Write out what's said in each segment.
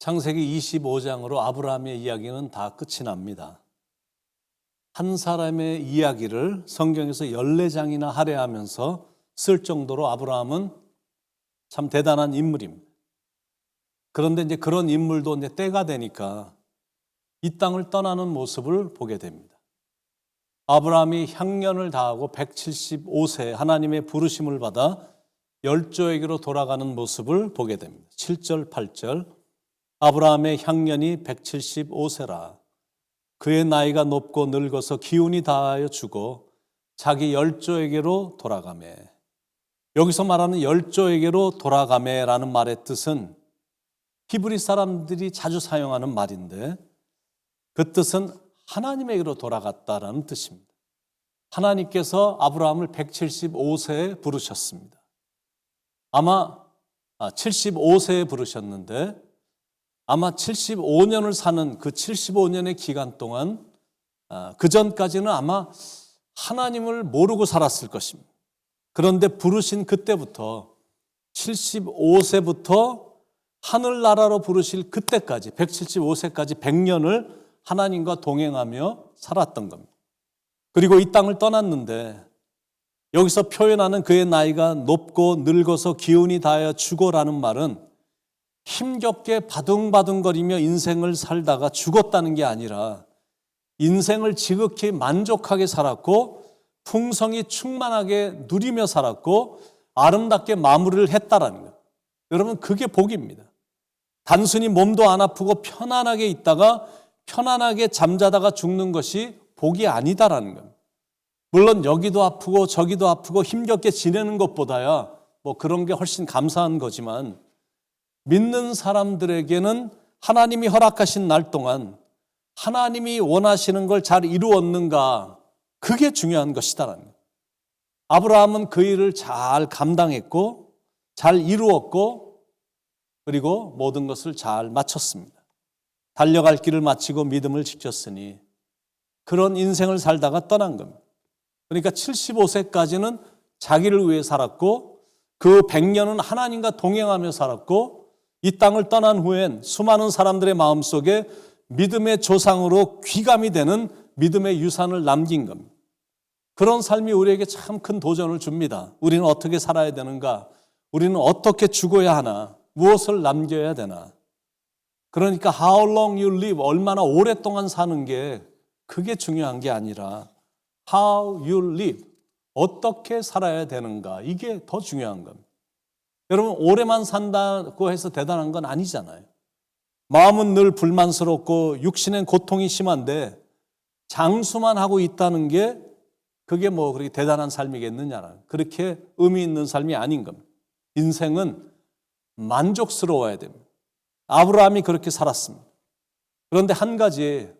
창세기 25장으로 아브라함의 이야기는 다 끝이 납니다. 한 사람의 이야기를 성경에서 14장이나 할애하면서 쓸 정도로 아브라함은 참 대단한 인물입니다. 그런데 이제 그런 인물도 이제 때가 되니까 이 땅을 떠나는 모습을 보게 됩니다. 아브라함이 향년을 다하고 175세 하나님의 부르심을 받아 열조에게로 돌아가는 모습을 보게 됩니다. 7절, 8절. 아브라함의 향년이 175세라. 그의 나이가 높고 늙어서 기운이 다하여 죽어 자기 열조에게로 돌아가매. 여기서 말하는 열조에게로 돌아가매라는 말의 뜻은 히브리 사람들이 자주 사용하는 말인데 그 뜻은 하나님에게로 돌아갔다라는 뜻입니다. 하나님께서 아브라함을 175세에 부르셨습니다. 아마 75세에 부르셨는데 아마 75년을 사는 그 75년의 기간 동안 그 전까지는 아마 하나님을 모르고 살았을 것입니다. 그런데 부르신 그때부터 75세부터 하늘나라로 부르실 그때까지 175세까지 100년을 하나님과 동행하며 살았던 겁니다. 그리고 이 땅을 떠났는데 여기서 표현하는 그의 나이가 높고 늙어서 기운이 다하여 죽어라는 말은 힘겹게 바둥바둥거리며 인생을 살다가 죽었다는 게 아니라 인생을 지극히 만족하게 살았고 풍성이 충만하게 누리며 살았고 아름답게 마무리를 했다라는 거예요. 여러분 그게 복입니다. 단순히 몸도 안 아프고 편안하게 있다가 편안하게 잠자다가 죽는 것이 복이 아니다라는 겁니다. 물론 여기도 아프고 저기도 아프고 힘겹게 지내는 것보다야 뭐 그런 게 훨씬 감사한 거지만 믿는 사람들에게는 하나님이 허락하신 날 동안 하나님이 원하시는 걸 잘 이루었는가 그게 중요한 것이다라는 거예요. 아브라함은 그 일을 잘 감당했고 잘 이루었고 그리고 모든 것을 잘 마쳤습니다. 달려갈 길을 마치고 믿음을 지켰으니 그런 인생을 살다가 떠난 겁니다. 그러니까 75세까지는 자기를 위해 살았고 그 100년은 하나님과 동행하며 살았고 이 땅을 떠난 후엔 수많은 사람들의 마음속에 믿음의 조상으로 귀감이 되는 믿음의 유산을 남긴 겁니다. 그런 삶이 우리에게 참 큰 도전을 줍니다. 우리는 어떻게 살아야 되는가? 우리는 어떻게 죽어야 하나? 무엇을 남겨야 되나? 그러니까 how long you live, 얼마나 오랫동안 사는 게 그게 중요한 게 아니라 how you live, 어떻게 살아야 되는가? 이게 더 중요한 겁니다. 여러분 오래만 산다고 해서 대단한 건 아니잖아요. 마음은 늘 불만스럽고 육신엔 고통이 심한데 장수만 하고 있다는 게 그게 뭐 그렇게 대단한 삶이겠느냐. 그렇게 의미 있는 삶이 아닌 겁니다. 인생은 만족스러워야 됩니다. 아브라함이 그렇게 살았습니다. 그런데 한 가지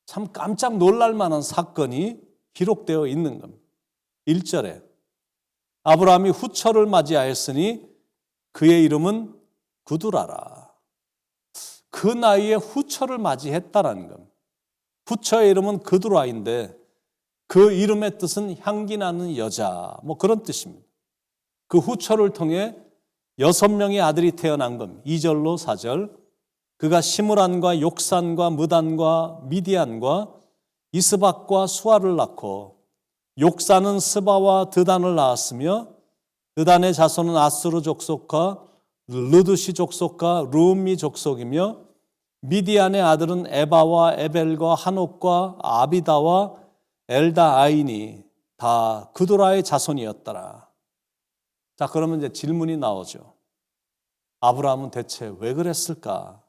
참 깜짝 놀랄 만한 사건이 기록되어 있는 겁니다. 1절에 아브라함이 후처를 맞이하였으니 그의 이름은 구두라라. 그 나이에 후처를 맞이했다라는 겁니다. 후처의 이름은 그두라인데 그 이름의 뜻은 향기 나는 여자, 뭐 그런 뜻입니다. 그 후처를 통해 6명의 아들이 태어난 겁니다. 2절로 4절. 그가 시므란과 욕산과 무단과 미디안과 이스박과 수아를 낳고 욕산은 스바와 드단을 낳았으며 드단의 자손은 아수르 족속과 르드시 족속과 루미 족속이며 미디안의 아들은 에바와 에벨과 한옥과 아비다와 엘다아인이 다 그두라의 자손이었더라. 자, 그러면 이제 질문이 나오죠. 아브라함은 대체 왜 그랬을까?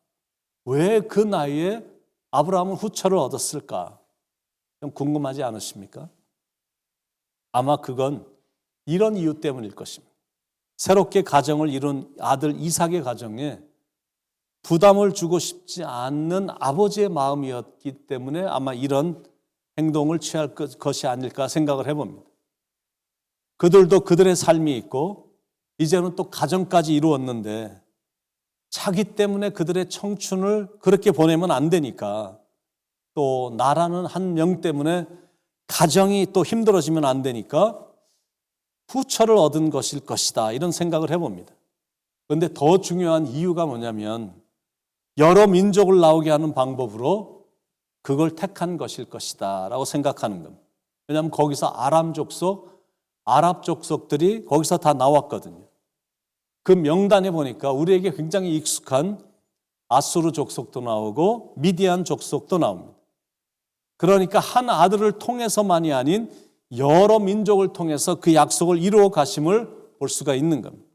왜 그 나이에 아브라함은 후처를 얻었을까? 좀 궁금하지 않으십니까? 아마 그건 이런 이유 때문일 것입니다. 새롭게 가정을 이룬 아들 이삭의 가정에 부담을 주고 싶지 않는 아버지의 마음이었기 때문에 아마 이런 행동을 취할 것이 아닐까 생각을 해봅니다. 그들도 그들의 삶이 있고 이제는 또 가정까지 이루었는데 자기 때문에 그들의 청춘을 그렇게 보내면 안 되니까 또 나라는 한 명 때문에 가정이 또 힘들어지면 안 되니까 후처를 얻은 것일 것이다 이런 생각을 해봅니다. 그런데 더 중요한 이유가 뭐냐면 여러 민족을 나오게 하는 방법으로 그걸 택한 것일 것이다 라고 생각하는 겁니다. 왜냐하면 거기서 아랍 족속들이 거기서 다 나왔거든요. 그 명단에 보니까 우리에게 굉장히 익숙한 아수르 족속도 나오고 미디안 족속도 나옵니다. 그러니까 한 아들을 통해서만이 아닌 여러 민족을 통해서 그 약속을 이루어 가심을 볼 수가 있는 겁니다.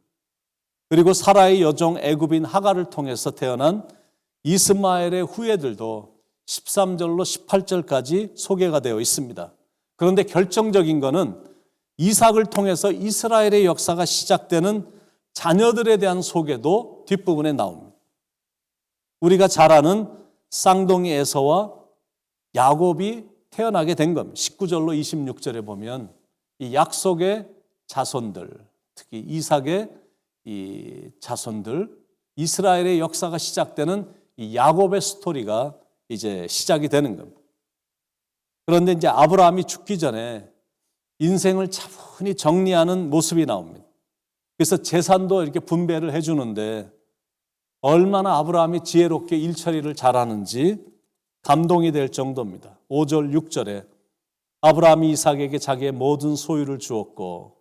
그리고 사라의 여종 애굽인 하갈을 통해서 태어난 이스마엘의 후예들도 13절로 18절까지 소개가 되어 있습니다. 그런데 결정적인 것은 이삭을 통해서 이스라엘의 역사가 시작되는 자녀들에 대한 소개도 뒷부분에 나옵니다. 우리가 잘 아는 쌍둥이 에서와 야곱이 태어나게 된 겁니다. 19절로 26절에 보면 이 약속의 자손들, 특히 이삭의 이 자손들, 이스라엘의 역사가 시작되는 이 야곱의 스토리가 이제 시작이 되는 겁니다. 그런데 이제 아브라함이 죽기 전에 인생을 차분히 정리하는 모습이 나옵니다. 그래서 재산도 이렇게 분배를 해주는데 얼마나 아브라함이 지혜롭게 일처리를 잘하는지 감동이 될 정도입니다. 5절, 6절에 아브라함이 이삭에게 자기의 모든 소유를 주었고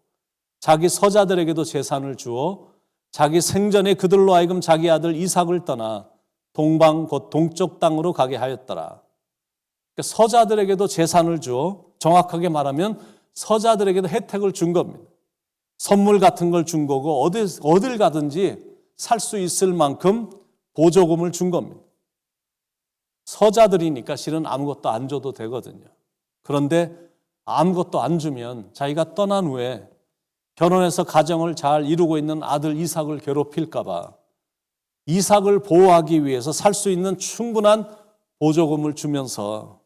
자기 서자들에게도 재산을 주어 자기 생전에 그들로 하여금 자기 아들 이삭을 떠나 동방 곧 동쪽 땅으로 가게 하였더라. 그러니까 서자들에게도 재산을 주어 정확하게 말하면 서자들에게도 혜택을 준 겁니다. 선물 같은 걸 준 거고 어딜 가든지 살 수 있을 만큼 보조금을 준 겁니다. 서자들이니까 실은 아무것도 안 줘도 되거든요. 그런데 아무것도 안 주면 자기가 떠난 후에 결혼해서 가정을 잘 이루고 있는 아들 이삭을 괴롭힐까 봐 이삭을 보호하기 위해서 살 수 있는 충분한 보조금을 주면서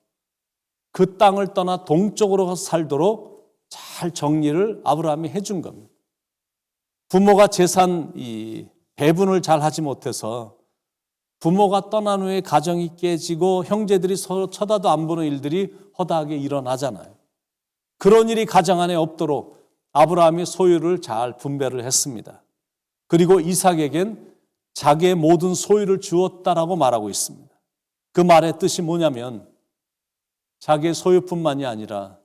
그 땅을 떠나 동쪽으로 가서 살도록 잘 정리를 아브라함이 해준 겁니다. 부모가 재산 배분을 잘 하지 못해서 부모가 떠난 후에 가정이 깨지고 형제들이 서로 쳐다도 안 보는 일들이 허다하게 일어나잖아요. 그런 일이 가정 안에 없도록 아브라함이 소유를 잘 분배를 했습니다. 그리고 이삭에겐 자기의 모든 소유를 주었다라고 말하고 있습니다. 그 말의 뜻이 뭐냐면 자기의 소유뿐만이 아니라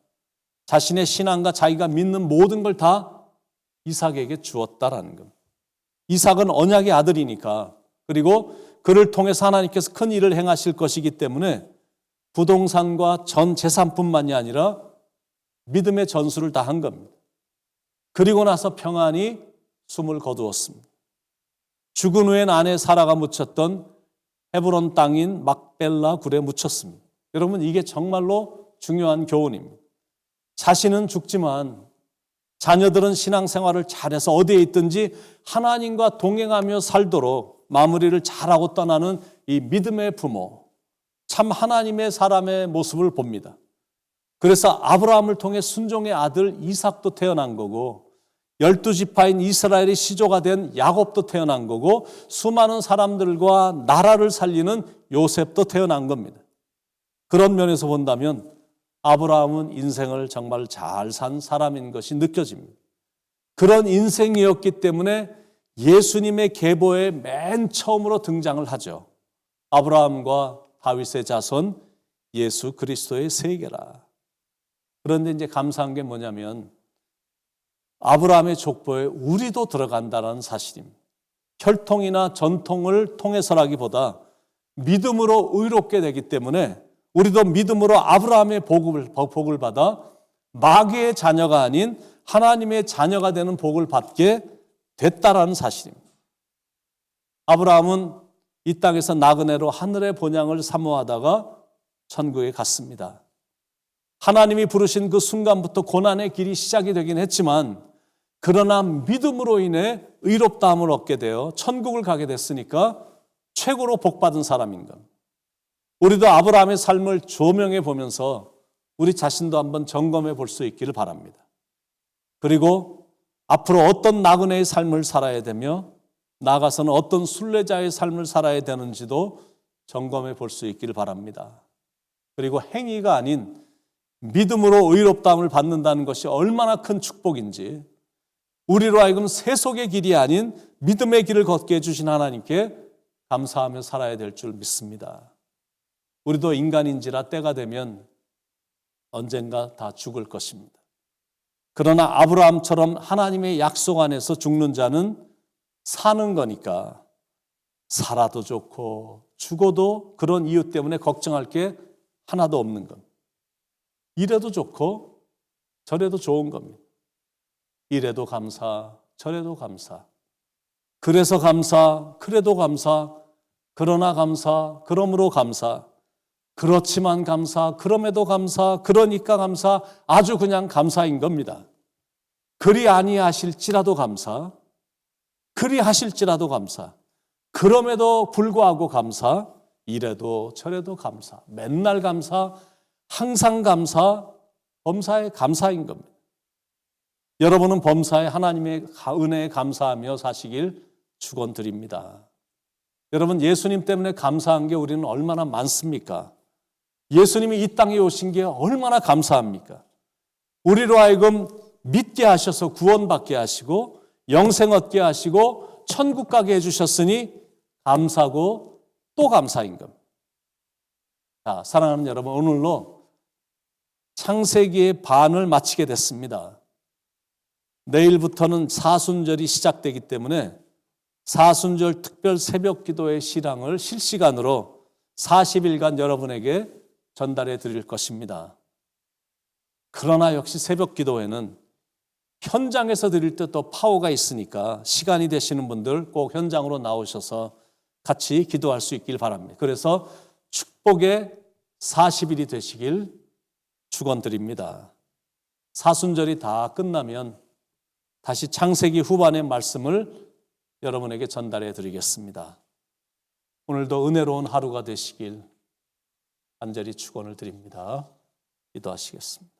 자신의 신앙과 자기가 믿는 모든 걸 다 이삭에게 주었다라는 겁니다. 이삭은 언약의 아들이니까 그리고 그를 통해서 하나님께서 큰 일을 행하실 것이기 때문에 부동산과 전 재산뿐만이 아니라 믿음의 전수를 다 한 겁니다. 그리고 나서 평안히 숨을 거두었습니다. 죽은 후엔 아내 사라가 묻혔던 헤브론 땅인 막벨라 굴에 묻혔습니다. 여러분 이게 정말로 중요한 교훈입니다. 자신은 죽지만 자녀들은 신앙생활을 잘해서 어디에 있든지 하나님과 동행하며 살도록 마무리를 잘하고 떠나는 이 믿음의 부모, 참 하나님의 사람의 모습을 봅니다. 그래서 아브라함을 통해 순종의 아들 이삭도 태어난 거고 12지파인 이스라엘의 시조가 된 야곱도 태어난 거고 수많은 사람들과 나라를 살리는 요셉도 태어난 겁니다. 그런 면에서 본다면 아브라함은 인생을 정말 잘 산 사람인 것이 느껴집니다. 그런 인생이었기 때문에 예수님의 계보에 맨 처음으로 등장을 하죠. 아브라함과 다윗의 자손 예수 그리스도의 세계라. 그런데 이제 감사한 게 뭐냐면 아브라함의 족보에 우리도 들어간다는 사실입니다. 혈통이나 전통을 통해서라기보다 믿음으로 의롭게 되기 때문에 우리도 믿음으로 아브라함의 복을 받아 마귀의 자녀가 아닌 하나님의 자녀가 되는 복을 받게 됐다라는 사실입니다. 아브라함은 이 땅에서 나그네로 하늘의 본향을 사모하다가 천국에 갔습니다. 하나님이 부르신 그 순간부터 고난의 길이 시작이 되긴 했지만 그러나 믿음으로 인해 의롭다함을 얻게 되어 천국을 가게 됐으니까 최고로 복받은 사람인 겁니다. 우리도 아브라함의 삶을 조명해 보면서 우리 자신도 한번 점검해 볼 수 있기를 바랍니다. 그리고 앞으로 어떤 나그네의 삶을 살아야 되며 나아가서는 어떤 순례자의 삶을 살아야 되는지도 점검해 볼 수 있기를 바랍니다. 그리고 행위가 아닌 믿음으로 의롭다함을 받는다는 것이 얼마나 큰 축복인지 우리로 하여금 세속의 길이 아닌 믿음의 길을 걷게 해주신 하나님께 감사하며 살아야 될 줄 믿습니다. 우리도 인간인지라 때가 되면 언젠가 다 죽을 것입니다. 그러나 아브라함처럼 하나님의 약속 안에서 죽는 자는 사는 거니까 살아도 좋고 죽어도 그런 이유 때문에 걱정할 게 하나도 없는 겁니다. 이래도 좋고 저래도 좋은 겁니다. 이래도 감사, 저래도 감사. 그래서 감사, 그래도 감사, 그러나 감사, 그러므로 감사, 그렇지만 감사, 그럼에도 감사, 그러니까 감사, 아주 그냥 감사인 겁니다. 그리 아니하실지라도 감사, 그리 하실지라도 감사, 그럼에도 불구하고 감사, 이래도 저래도 감사, 맨날 감사, 항상 감사, 범사에 감사인 겁니다. 여러분은 범사에 하나님의 은혜에 감사하며 사시길 축원드립니다. 여러분, 예수님 때문에 감사한 게 우리는 얼마나 많습니까? 예수님이 이 땅에 오신 게 얼마나 감사합니까? 우리로 하여금 믿게 하셔서 구원받게 하시고 영생 얻게 하시고 천국 가게 해주셨으니 감사고 또 감사인 겁니다. 자, 사랑하는 여러분, 오늘로 창세기의 반을 마치게 됐습니다. 내일부터는 사순절이 시작되기 때문에 사순절 특별 새벽 기도의 실황을 실시간으로 40일간 여러분에게 전달해 드릴 것입니다. 그러나 역시 새벽 기도회는 현장에서 드릴 때 또 파워가 있으니까 시간이 되시는 분들 꼭 현장으로 나오셔서 같이 기도할 수 있길 바랍니다. 그래서 축복의 40일이 되시길 축원드립니다. 사순절이 다 끝나면 다시 창세기 후반의 말씀을 여러분에게 전달해 드리겠습니다. 오늘도 은혜로운 하루가 되시길 간절히 축원을 드립니다. 기도하시겠습니다.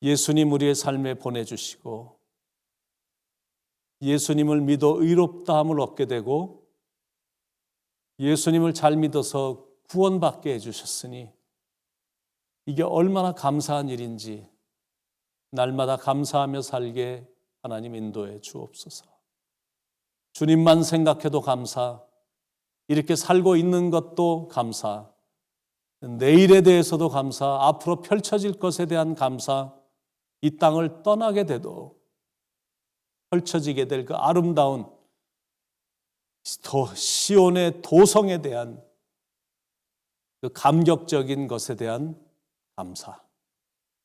예수님 우리의 삶에 보내주시고 예수님을 믿어 의롭다함을 얻게 되고 예수님을 잘 믿어서 구원받게 해주셨으니 이게 얼마나 감사한 일인지 날마다 감사하며 살게 하나님 인도해 주옵소서. 주님만 생각해도 감사, 이렇게 살고 있는 것도 감사, 내일에 대해서도 감사, 앞으로 펼쳐질 것에 대한 감사, 이 땅을 떠나게 돼도 펼쳐지게 될 그 아름다운 시온의 도성에 대한 그 감격적인 것에 대한 감사,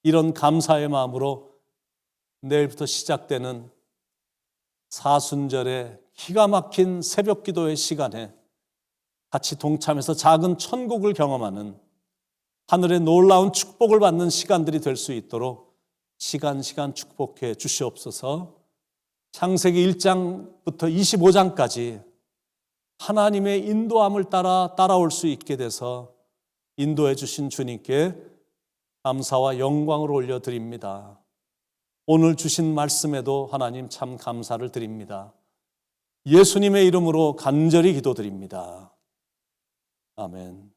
이런 감사의 마음으로 내일부터 시작되는 사순절의 기가 막힌 새벽 기도의 시간에 같이 동참해서 작은 천국을 경험하는 하늘의 놀라운 축복을 받는 시간들이 될 수 있도록 시간 축복해 주시옵소서. 창세기 1장부터 25장까지 하나님의 인도함을 따라올 수 있게 돼서 인도해 주신 주님께 감사와 영광을 올려드립니다. 오늘 주신 말씀에도 하나님 참 감사를 드립니다. 예수님의 이름으로 간절히 기도드립니다. 아멘.